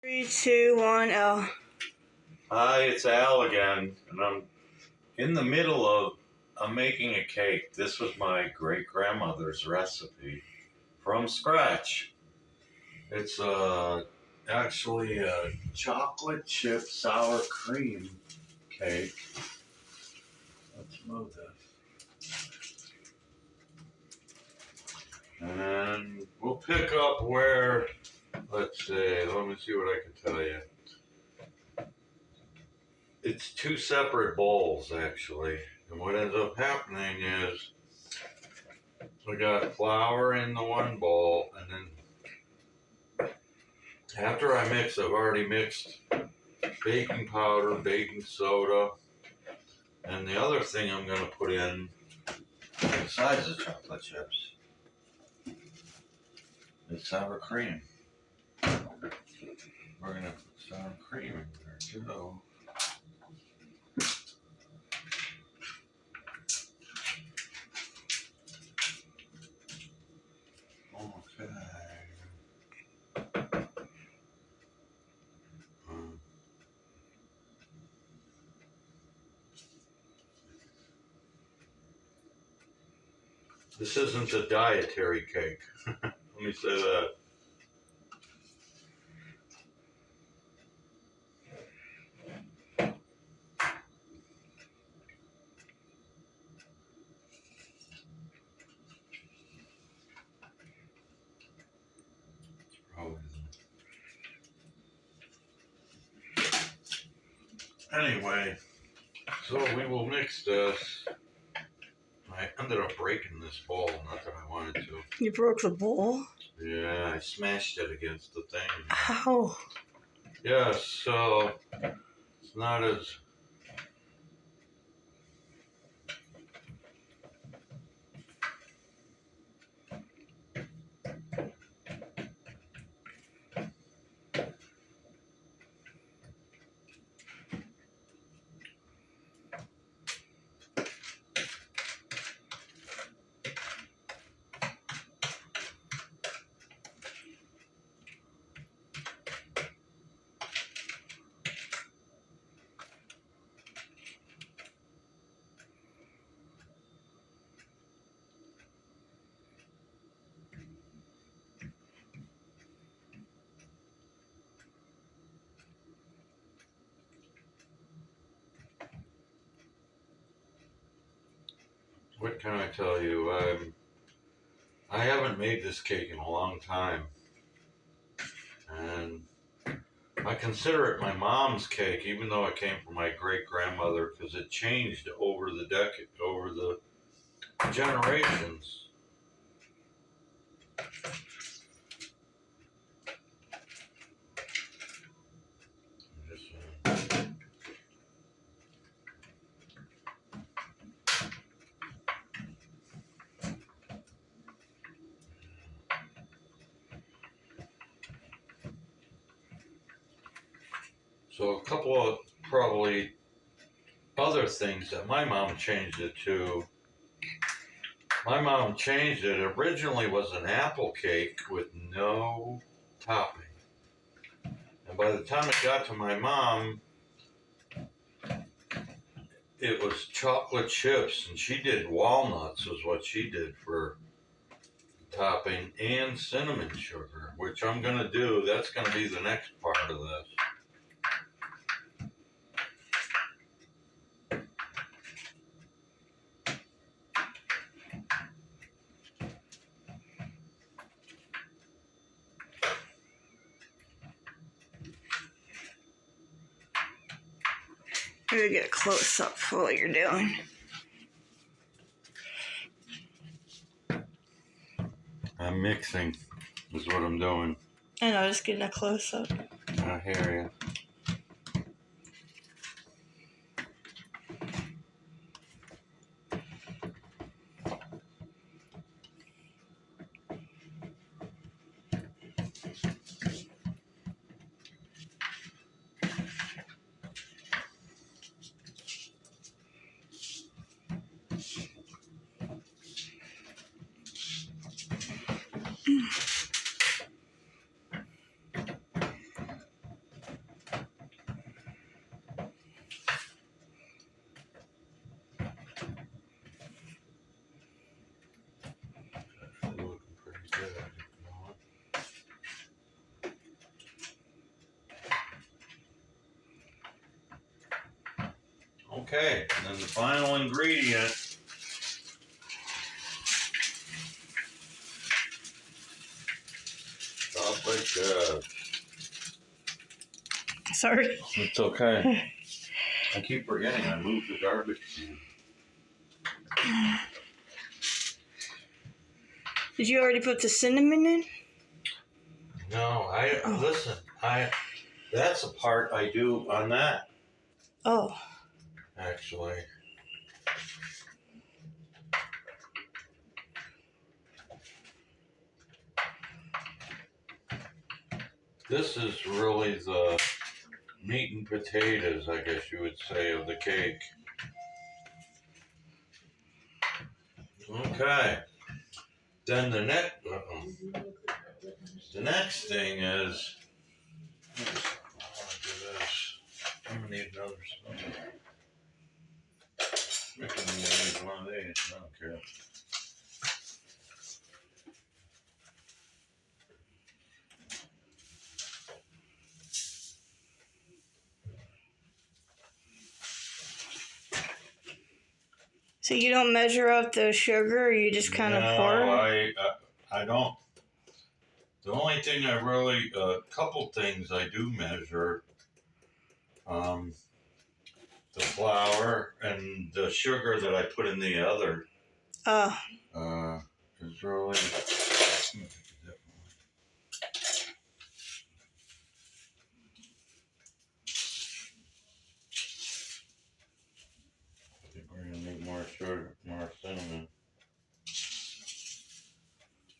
Three, two, one, L. Hi, it's Al again, and I'm in the middle of making a cake. This was my great-grandmother's recipe from scratch. It's actually a chocolate chip sour cream cake. Let's move this. And we'll pick up where, let's see, let me see what I can tell you. It's two separate bowls, actually. And what ends up happening is we got flour in the one bowl, and then after I mix, I've already mixed baking powder, baking soda, and the other thing I'm going to put in, besides the chocolate chips, is sour cream. We're going to put sour cream in there too. Okay. This isn't a dietary cake. Let me say that. Anyway, so we will mix this. I ended up breaking this bowl, not that I wanted to. You broke the bowl? Yeah, I smashed it against the thing. How? Yeah, so it's not as... What can I tell you? I haven't made this cake in a long time. And I consider it my mom's cake, even though it came from my great-grandmother, because it changed over the generations. So a couple of probably other things that my mom changed it to. My mom changed it. Originally was an apple cake with no topping. And by the time it got to my mom, it was chocolate chips, and she did walnuts was what she did for topping, and cinnamon sugar, which I'm going to do. That's going to be the next part of this. Maybe get a close up for what you're doing. I'm mixing is what I'm doing. I know, just getting a close up. I hear you. Okay, and then the final ingredient. Chocolate chips. Sorry. It's okay. I keep forgetting I moved the garbage can. Did you already put the cinnamon in? No, Oh. listen, that's a part I do on that, Oh. actually. This is really the meat and potatoes, I guess you would say, of the cake. Okay. Then the next thing is, I want to do this. I'm gonna need another spoon. I can use one of these. I don't care. So you don't measure out the sugar, or you just kind of pour? I don't. The only thing I really, a couple things I do measure, the flour and the sugar that I put in the other, Oh. is really. I think we're gonna need more sugar, more cinnamon.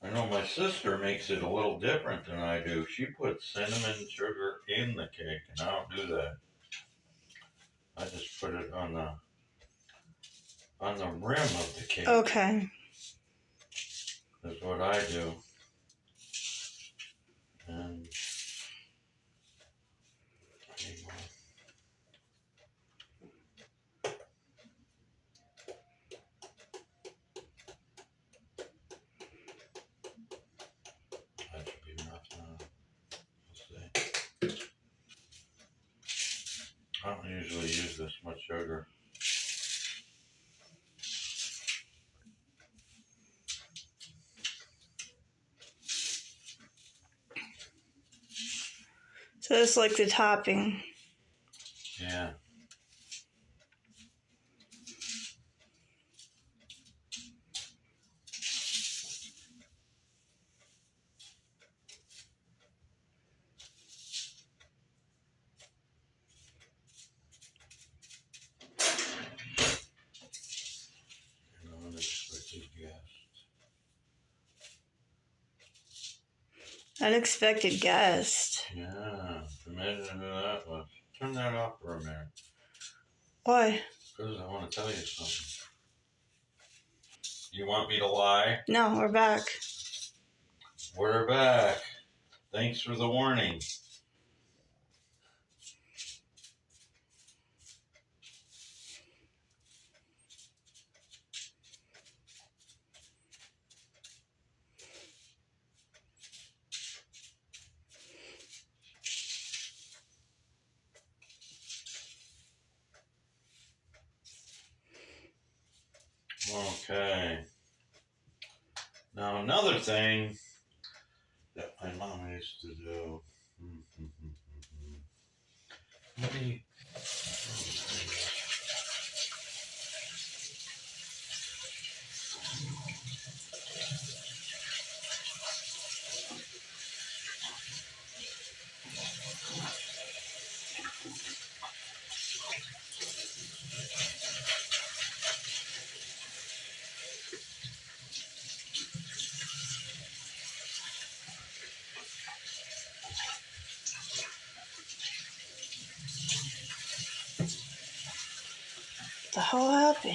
I know my sister makes it a little different than I do. She puts cinnamon sugar in the cake, and I don't do that. I just put it on the rim of the cake. Okay. That's what I do. And I need more. That should be enough now. Let's see. I don't usually use this much sugar. So it's like the topping. Yeah. Unexpected guest. Unexpected guest. Yeah. Imagine who that was. Turn that off for a minute. Why? Because I want to tell you something. You want me to lie? No, we're back. We're back. Thanks for the warning. Okay. Now another thing that my mom used to do. Maybe. The hell happened?